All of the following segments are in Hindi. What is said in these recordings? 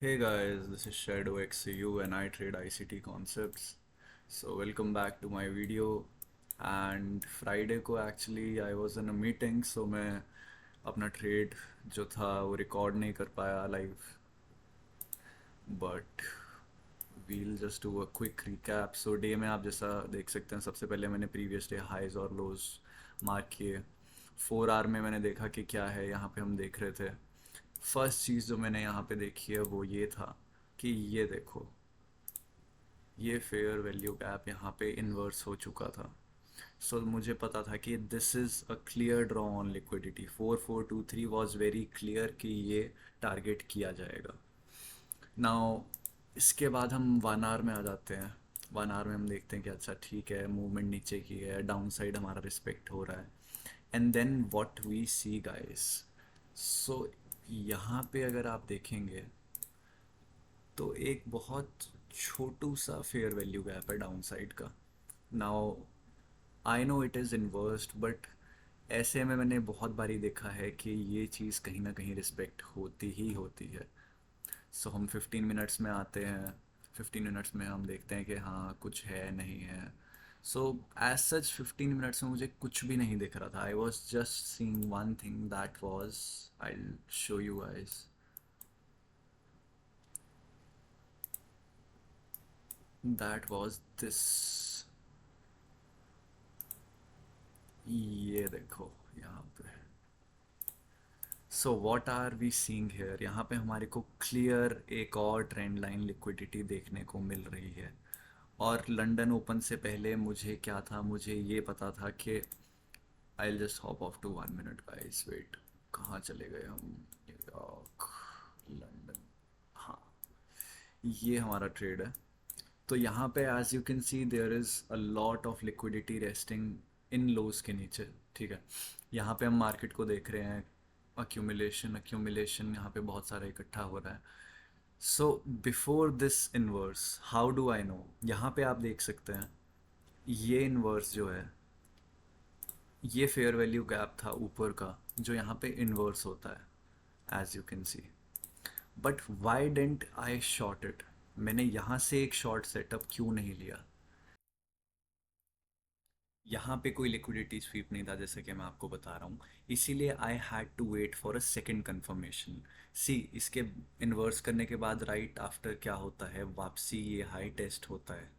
Hey guys, this is Shadow XCU and I trade ICT concepts. So welcome back to my video. And Friday को actually I was in a meeting, so मैं अपना trade जो था वो record नहीं कर पाया live. But we'll just do a quick recap. So day में आप जैसा देख सकते हैं, सबसे पहले मैंने प्रीवियस डे हाइज और लोज मार्क किए। 4 आवर में मैंने देखा कि क्या है यहाँ पे हम देख रहे थे। फर्स्ट चीज़ जो मैंने यहाँ पे देखी है वो ये था कि ये देखो, ये फेयर वैल्यू गैप यहाँ पे इन्वर्स हो चुका था। सो मुझे पता था कि this is a clear draw on liquidity. 4423 was very clear कि ये टारगेट किया जाएगा। नाउ इसके बाद हम 1 आवर में आ जाते हैं। 1 आवर में हम देखते हैं कि अच्छा ठीक है, मूवमेंट नीचे की है, डाउन साइड हमारा रिस्पेक्ट हो रहा है। And then what we see guys, so यहाँ पे अगर आप देखेंगे तो एक बहुत छोटू सा फेयर वैल्यू गैप है डाउन साइड का। Now I know it is inversed, but ऐसे में मैंने बहुत बारी देखा है कि ये चीज़ कहीं ना कहीं रिस्पेक्ट होती ही होती है। सो हम 15 मिनट्स में आते हैं। 15 मिनट्स में हम देखते हैं कि हाँ कुछ है नहीं है। सो एज सच 15 मिनट्स में मुझे कुछ भी नहीं दिख रहा था। I was just seeing one thing, that was, I show you guys, that was this. ये देखो यहाँ पे। So what are we seeing here, यहाँ पे हमारे को क्लियर एक और ट्रेंड लाइन लिक्विडिटी देखने को मिल रही है। और लंदन ओपन से पहले मुझे क्या था, मुझे ये पता था कि I just hop off to 1 minute guys, wait, कहाँ चले गए हम? न्यूयॉर्क, लंदन, हाँ, ये हमारा ट्रेड है। तो यहाँ पे as you can see there is a lot of liquidity resting in lows के नीचे। ठीक है, यहाँ पे हम मार्केट को देख रहे हैं, अक्यूमुलेशन अक्यूमुलेशन यहाँ पे बहुत सारा इकट्ठा हो रहा है। So before this inverse, how do I know, यहाँ पे आप देख सकते हैं ये इन्वर्स जो है, ये फेयर वैल्यू गैप था ऊपर का जो यहाँ पे इन्वर्स होता है as you can see. But why didn't I short it, मैंने यहाँ से एक शॉर्ट सेटअप क्यों नहीं लिया? यहाँ पे कोई लिक्विडिटी स्वीप नहीं था जैसे कि मैं आपको बता रहा हूँ, इसीलिए I had to wait for a second confirmation. See, इसके इन्वर्स करने के बाद राइट आफ्टर क्या होता है, वापसी ये हाई टेस्ट होता है।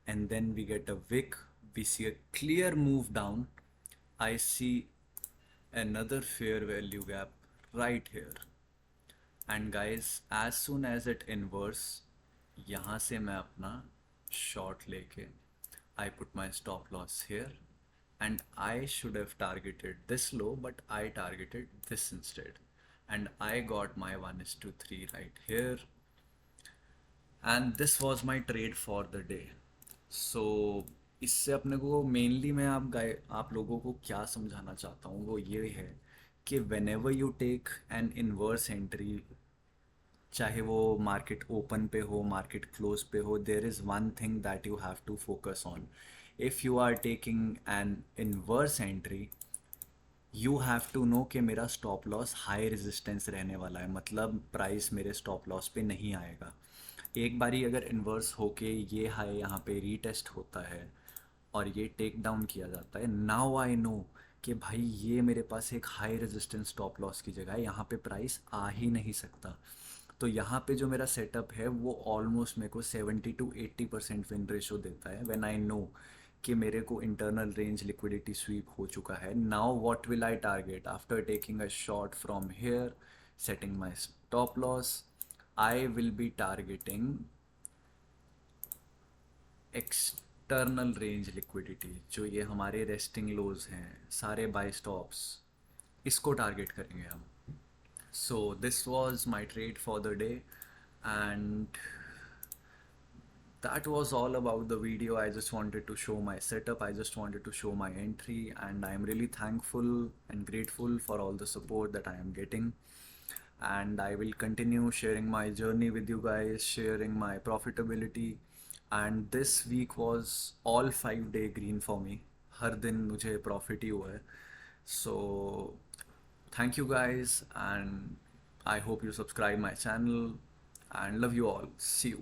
And then we get a wick, we see a clear move down, I see another fair value gap right here. And guys, as soon as it inverse, यहाँ से मैं अपना short लेके I put my stop loss here, and I should have targeted this low, but I targeted this instead, and I got my 1:3 right here, and this was my trade for the day. So इससे अपने को मेनली मैं आप लोगों को क्या समझाना चाहता हूँ वो ये है कि whenever you take an inverse entry, चाहे वो मार्केट ओपन पे हो, मार्केट क्लोज पे हो, there is one thing that you have to focus on. If you are taking an inverse entry, you have to know कि मेरा स्टॉप लॉस हाई रेजिस्टेंस रहने वाला है, मतलब प्राइस मेरे स्टॉप लॉस पे नहीं आएगा। एक बारी अगर इन्वर्स होके ये हाई यहाँ पे रीटेस्ट होता है और ये टेक डाउन किया जाता है, नाउ आई नो कि भाई ये मेरे पास एक हाई रेजिस्टेंस स्टॉप लॉस की जगह है, यहाँ पे प्राइस आ ही नहीं सकता। तो यहाँ पे जो मेरा सेटअप है वो ऑलमोस्ट मेरे को 70 to 80% विन रेशो देता है व्हेन आई नो कि मेरे को इंटरनल रेंज लिक्विडिटी स्वीप हो चुका है। Now what will I target after taking a shot from here, setting my stop loss, I will be targeting external range liquidity, जो ये हमारे रेस्टिंग लोज हैं सारे बाय स्टॉप्स, इसको टारगेट करेंगे हम। So this was my trade for the day, and that was all about the video. I just wanted to show my setup, I just wanted to show my entry, and I am really thankful and grateful for all the support that I am getting. And I will continue sharing my journey with you guys, sharing my profitability. And this week was all 5 day green for me. हर दिन मुझे प्रॉफिट ही हुआ है। So thank you guys, and I hope you subscribe my channel, and love you all, see you.